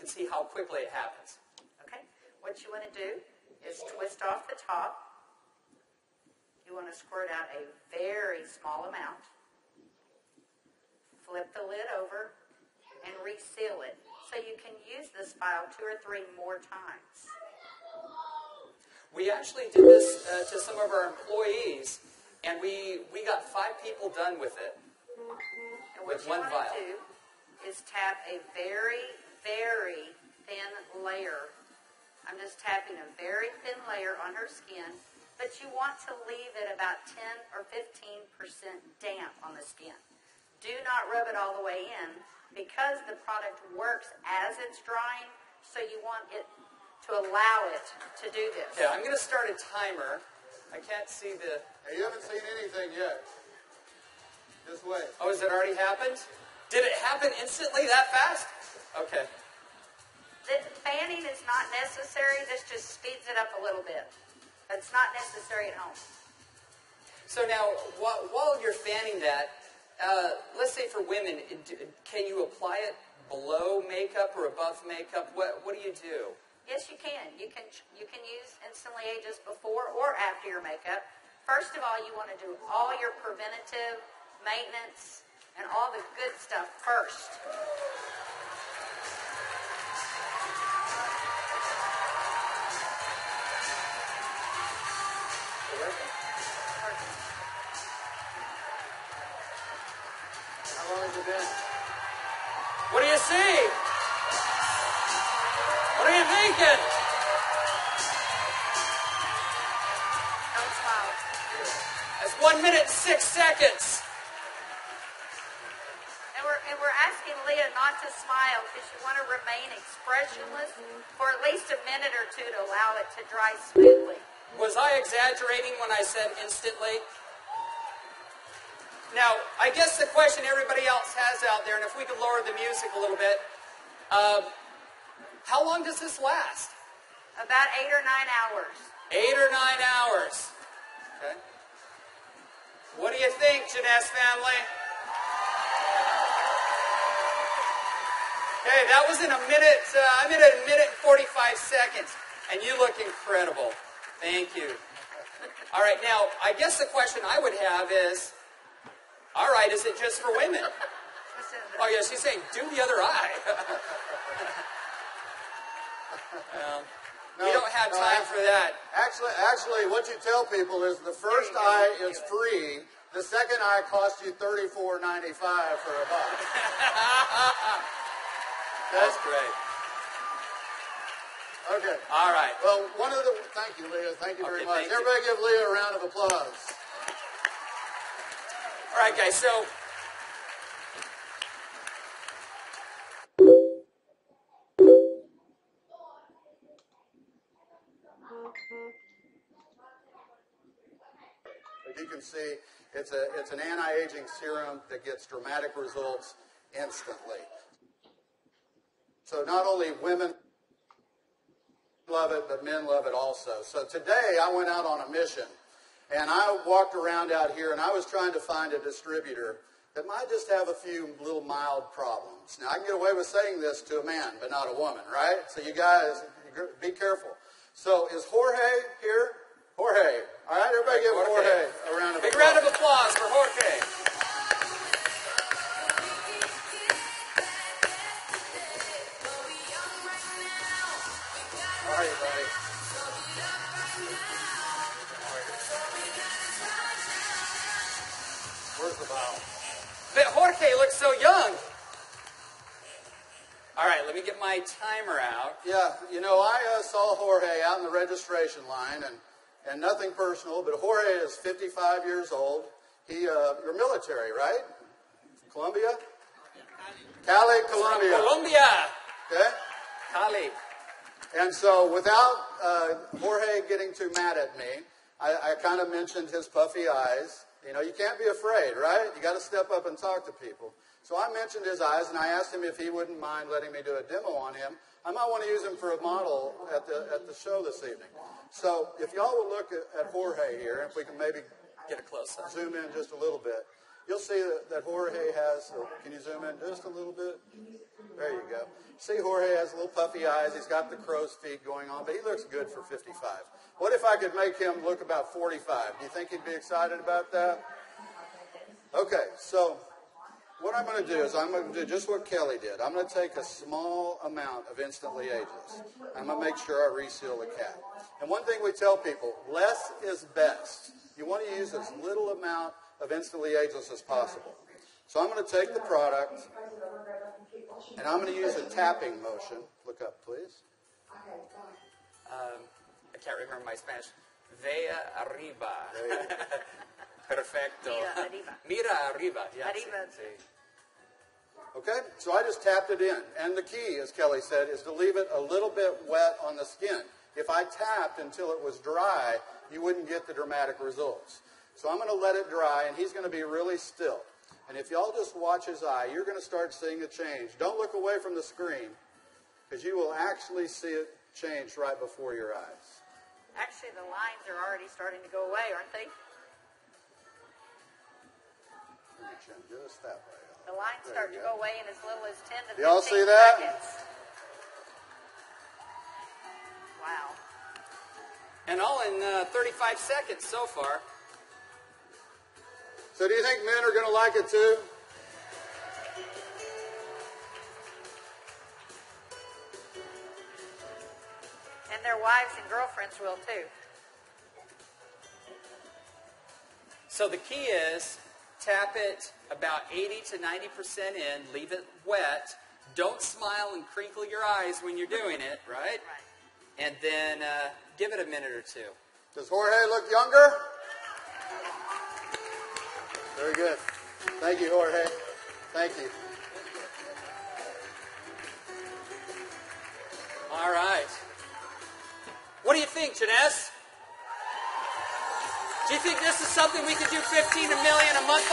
can see how quickly it happens. Okay. What you want to do is twist off the top. You want to squirt out a very small amount. Flip the lid over and reseal it so you can use this file 2 or 3 more times. We actually did this to some of our employees, and we got 5 people done with it. And what you want to do is tap a very, very thin layer. I'm just tapping a very thin layer on her skin, but you want to leave it about 10 or 15% damp on the skin. Do not rub it all the way in because the product works as it's drying, so you want it to allow it to do this. Yeah, I'm going to start a timer. I can't see the... Hey, you haven't seen anything yet. Just wait. Oh, has it already happened? Did it happen instantly that fast? Okay. The fanning is not necessary. This just speeds it up a little bit. It's not necessary at home. So now, while you're fanning that, let's say for women, can you apply it below makeup or above makeup? What do you do? Yes, you can. You can use Instantly Ageless before or after your makeup. First of all, you want to do all your preventative maintenance and all the good stuff first. How long has it been? What do you see? What are you thinking? Don't smile. That's 1 minute and 6 seconds. And we're asking Leah not to smile because you want to remain expressionless for at least a minute or 2 to allow it to dry smoothly. Was I exaggerating when I said instantly? Now, I guess the question everybody else has out there, and if we could lower the music a little bit, how long does this last? About 8 or 9 hours. 8 or 9 hours. Okay. What do you think, Jeunesse family? Okay, that was in a minute. I'm at a minute and 45 seconds, and you look incredible. Thank you. All right, now, I guess the question I would have is, all right, is it just for women? Oh, yeah, she's saying, do the other eye. We don't have time for that. Actually, what you tell people is the first eye is free. The second eye costs you $34.95 for a buck. That's great. Okay. All right. Well, thank you, Leah. Thank you very much. Thank you. Everybody give Leah a round of applause. All right, guys, so as you can see, it's an anti-aging serum that gets dramatic results instantly. So not only women love it, but men love it also. So today I went out on a mission, and I walked around out here, and I was trying to find a distributor that might just have a few little mild problems. Now, I can get away with saying this to a man, but not a woman, right? So you guys, be careful. So is Jorge here? Jorge. All right, everybody give Jorge a round of applause. Big round of applause for Jorge. How are you, buddy? Where's the bottle? But Jorge looks so young. All right, let me get my timer out. Yeah, you know, I saw Jorge out in the registration line, and nothing personal, but Jorge is 55 years old. You're military, right? Colombia? Cali, Colombia. Colombia. Okay? Cali. And so without Jorge getting too mad at me, I kind of mentioned his puffy eyes. You know, you can't be afraid, right? You got to step up and talk to people. So I mentioned his eyes, and I asked him if he wouldn't mind letting me do a demo on him. I might want to use him for a model at the show this evening. So if y'all will look at Jorge here, if we can maybe get a close up, zoom in just a little bit. you'll see that Jorge has, can you zoom in just a little bit? There you go. See, Jorge has little puffy eyes. He's got the crow's feet going on, but he looks good for 55. What if I could make him look about 45? Do you think he'd be excited about that? Okay, so what I'm going to do is I'm going to do just what Kelly did. I'm going to take a small amount of Instantly Ageless. I'm going to make sure I reseal the cap. And one thing we tell people, less is best. You want to use as little amount of Instantly Ageless as possible. So I'm going to take the product, and I'm going to use a tapping motion. Look up, please. I can't remember my Spanish. Vea arriba. Perfecto. Mira arriba. Yes. Arriba. Okay, so I just tapped it in. And the key, as Kelly said, is to leave it a little bit wet on the skin. If I tapped until it was dry, you wouldn't get the dramatic results. So I'm going to let it dry, and he's going to be really still. And if y'all just watch his eye, you're going to start seeing a change. Don't look away from the screen, because you will actually see it change right before your eyes. Actually, the lines are already starting to go away, aren't they? Just that way. The lines start to go away in as little as 10 to 15 Y'all see that? seconds. Wow. And all in 35 seconds so far. So do you think men are going to like it too? And their wives and girlfriends will too. So the key is tap it about 80 to 90% in, leave it wet. Don't smile and crinkle your eyes when you're doing it, right? Right. And then give it a minute or two. Does Jorge look younger? Very good. Thank you, Jorge. Thank you. All right. What do you think, Jeunesse? Do you think this is something we could do 15 million a month